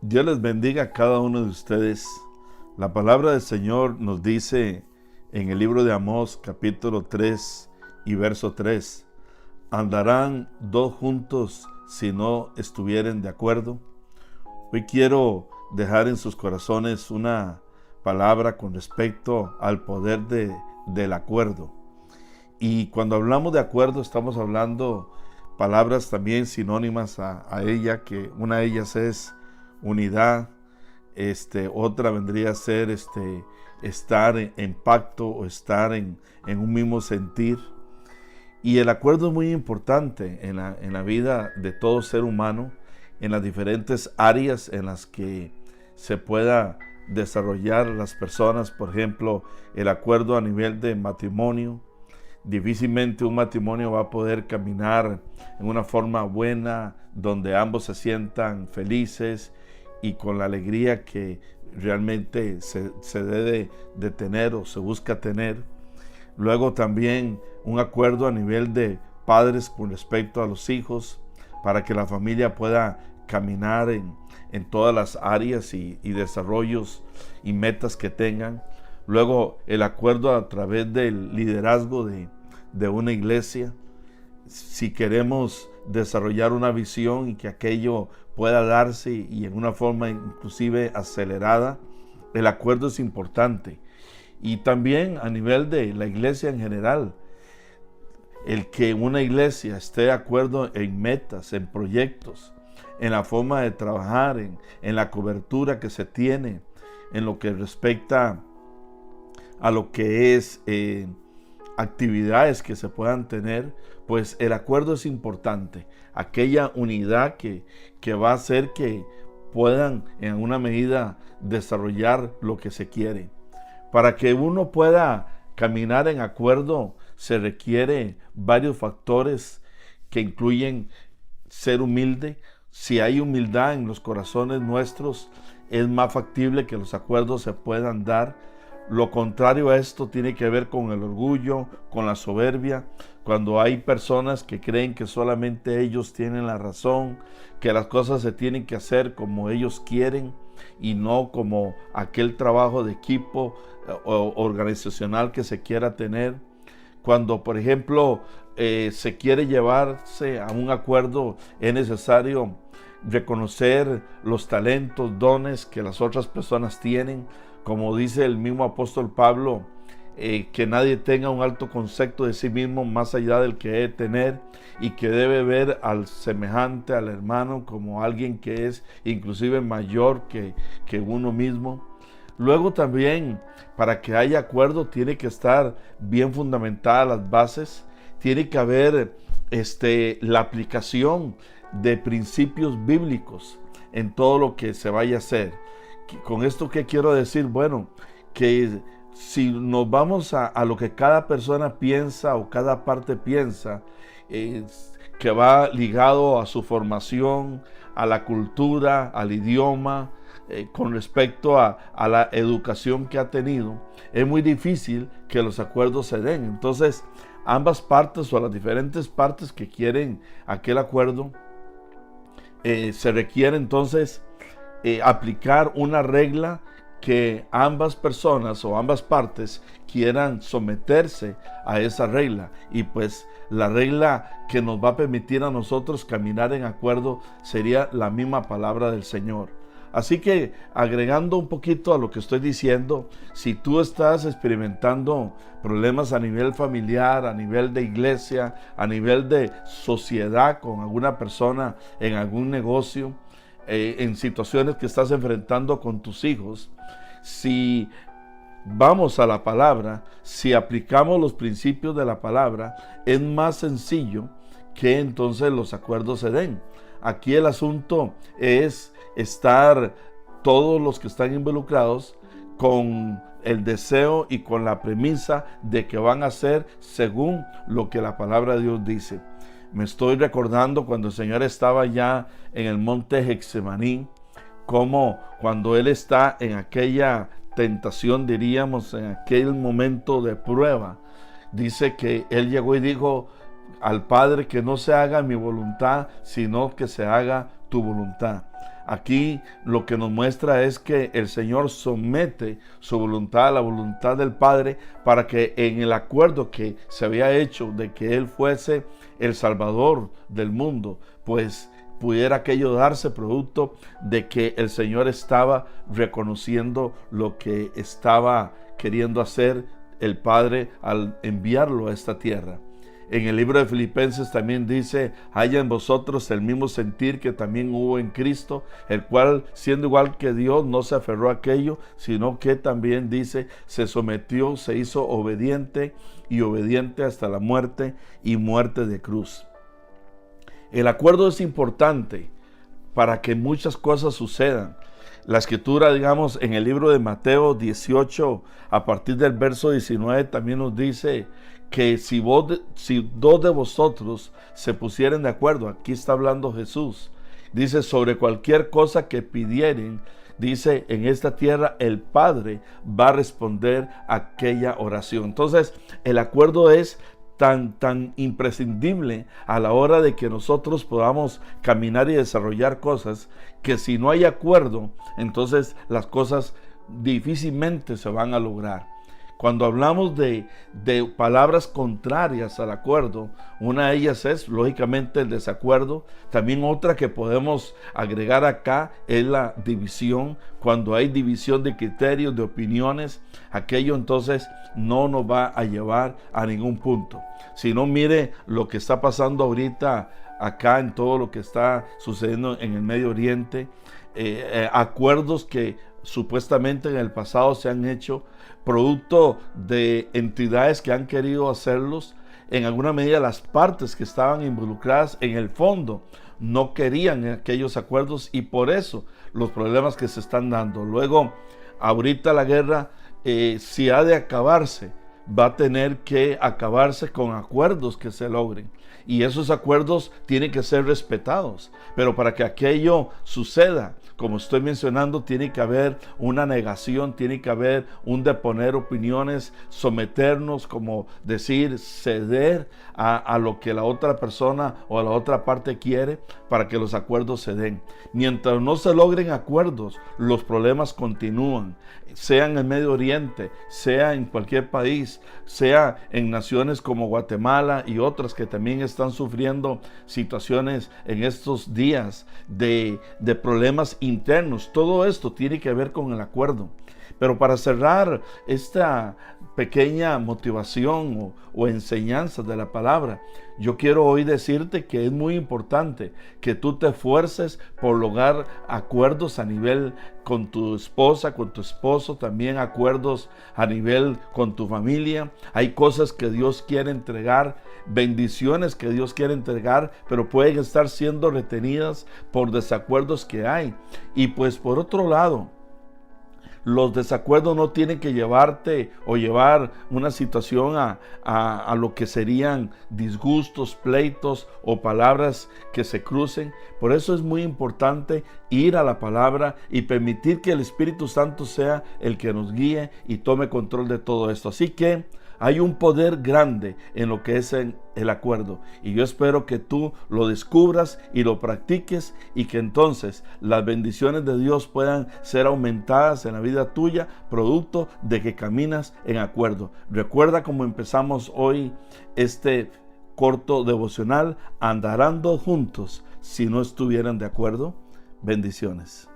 Dios les bendiga a cada uno de ustedes. La palabra del Señor nos dice en el libro de Amós, capítulo 3 y verso 3: ¿andarán dos juntos si no estuvieren de acuerdo? Hoy quiero dejar en sus corazones una palabra con respecto al poder del acuerdo. Y cuando hablamos de acuerdo, estamos hablando palabras también sinónimas a ella, que una de ellas es unidad, otra vendría a ser estar en pacto o estar en un mismo sentir. Y el acuerdo es muy importante en la vida de todo ser humano, en las diferentes áreas en las que se pueda desarrollar las personas. Por ejemplo, el acuerdo a nivel de matrimonio. Difícilmente un matrimonio va a poder caminar en una forma buena, donde ambos se sientan felices y con la alegría que realmente se debe de tener o se busca tener. Luego también un acuerdo a nivel de padres con respecto a los hijos, para que la familia pueda caminar en todas las áreas y desarrollos y metas que tengan. Luego el acuerdo a través del liderazgo de una iglesia. Si queremos desarrollar una visión y que aquello pueda darse y en una forma inclusive acelerada, el acuerdo es importante. Y también a nivel de la iglesia en general, el que una iglesia esté de acuerdo en metas, en proyectos, en la forma de trabajar, en la cobertura que se tiene, en lo que respecta a lo que es actividades que se puedan tener, pues el acuerdo es importante. Aquella unidad que va a hacer que puedan en alguna medida desarrollar lo que se quiere. Para que uno pueda caminar en acuerdo se requiere varios factores que incluyen ser humilde. Si hay humildad en los corazones nuestros, es más factible que los acuerdos se puedan dar. Lo contrario a esto tiene que ver con el orgullo, con la soberbia, cuando hay personas que creen que solamente ellos tienen la razón, que las cosas se tienen que hacer como ellos quieren y no como aquel trabajo de equipo o organizacional que se quiera tener. Cuando, por ejemplo, se quiere llevarse a un acuerdo, es necesario reconocer los talentos, dones que las otras personas tienen. Como dice el mismo apóstol Pablo, que nadie tenga un alto concepto de sí mismo más allá del que debe tener, y que debe ver al semejante, al hermano, como alguien que es inclusive mayor que uno mismo. Luego también, para que haya acuerdo, tiene que estar bien fundamentadas las bases, tiene que haber la aplicación de principios bíblicos en todo lo que se vaya a hacer. ¿Con esto qué quiero decir? Bueno, que si nos vamos a lo que cada persona piensa o cada parte piensa, que va ligado a su formación, a la cultura, al idioma, con respecto a la educación que ha tenido, es muy difícil que los acuerdos se den. Entonces, ambas partes o las diferentes partes que quieren aquel acuerdo, se requiere entonces aplicar una regla que ambas personas o ambas partes quieran someterse a esa regla, y pues la regla que nos va a permitir a nosotros caminar en acuerdo sería la misma palabra del Señor. Así que, agregando un poquito a lo que estoy diciendo, si tú estás experimentando problemas a nivel familiar, a nivel de iglesia, a nivel de sociedad con alguna persona en algún negocio, en situaciones que estás enfrentando con tus hijos, si vamos a la palabra, si aplicamos los principios de la palabra, es más sencillo que entonces los acuerdos se den. Aquí el asunto es estar todos los que están involucrados con el deseo y con la premisa de que van a hacer según lo que la palabra de Dios dice. Me estoy recordando cuando el Señor estaba ya en el monte Getsemaní, como cuando Él está en aquella tentación, diríamos, en aquel momento de prueba, dice que Él llegó y dijo al Padre: que no se haga mi voluntad, sino que se haga tu voluntad. aquí lo que nos muestra es que el Señor somete su voluntad a la voluntad del Padre para que en el acuerdo que se había hecho de que Él fuese el Salvador del mundo, pues pudiera aquello darse producto de que el Señor estaba reconociendo lo que estaba queriendo hacer el Padre al enviarlo a esta tierra. En el libro de Filipenses también dice: haya en vosotros el mismo sentir que también hubo en Cristo, el cual, siendo igual que Dios, no se aferró a aquello, sino que también dice, se sometió, se hizo obediente y obediente hasta la muerte y muerte de cruz. El acuerdo es importante para que muchas cosas sucedan. La escritura, digamos, en el libro de Mateo 18, a partir del verso 19, también nos dice que si dos de vosotros se pusieren de acuerdo, aquí está hablando Jesús, dice, sobre cualquier cosa que pidieren, dice, en esta tierra el Padre va a responder aquella oración. Entonces, el acuerdo es tan imprescindible a la hora de que nosotros podamos caminar y desarrollar cosas, que si no hay acuerdo, entonces las cosas difícilmente se van a lograr. Cuando hablamos de palabras contrarias al acuerdo, una de ellas es lógicamente el desacuerdo. También otra que podemos agregar acá es la división. Cuando hay división de criterios, de opiniones, aquello entonces no nos va a llevar a ningún punto. Si no, mire lo que está pasando ahorita acá en todo lo que está sucediendo en el Medio Oriente. Acuerdos que supuestamente en el pasado se han hecho producto de entidades que han querido hacerlos. En alguna medida las partes que estaban involucradas en el fondo no querían aquellos acuerdos, y por eso los problemas que se están dando. Luego, ahorita la guerra, si ha de acabarse, va a tener que acabarse con acuerdos que se logren, y esos acuerdos tienen que ser respetados. Pero para que aquello suceda, como estoy mencionando, tiene que haber una negación, tiene que haber un deponer opiniones, someternos, como decir, ceder a lo que la otra persona o la otra parte quiere para que los acuerdos se den. Mientras no se logren acuerdos, los problemas continúan, sea en el Medio Oriente, sea en cualquier país, sea en naciones como Guatemala y otras que también están sufriendo situaciones en estos días de problemas internos. Todo esto tiene que ver con el acuerdo. Pero para cerrar esta pequeña motivación o enseñanza de la palabra, yo quiero hoy decirte que es muy importante que tú te esfuerces por lograr acuerdos a nivel con tu esposa, con tu esposo, también acuerdos a nivel con tu familia. Hay cosas que Dios quiere entregar, bendiciones que Dios quiere entregar, pero pueden estar siendo retenidas por desacuerdos que hay. Y pues por otro lado, los desacuerdos no tienen que llevarte o llevar una situación a lo que serían disgustos, pleitos o palabras que se crucen. Por eso es muy importante ir a la palabra y permitir que el Espíritu Santo sea el que nos guíe y tome control de todo esto. Así que hay un poder grande en lo que es el acuerdo, y yo espero que tú lo descubras y lo practiques, y que entonces las bendiciones de Dios puedan ser aumentadas en la vida tuya, producto de que caminas en acuerdo. Recuerda cómo empezamos hoy este corto devocional: andarán dos juntos si no estuvieran de acuerdo. Bendiciones.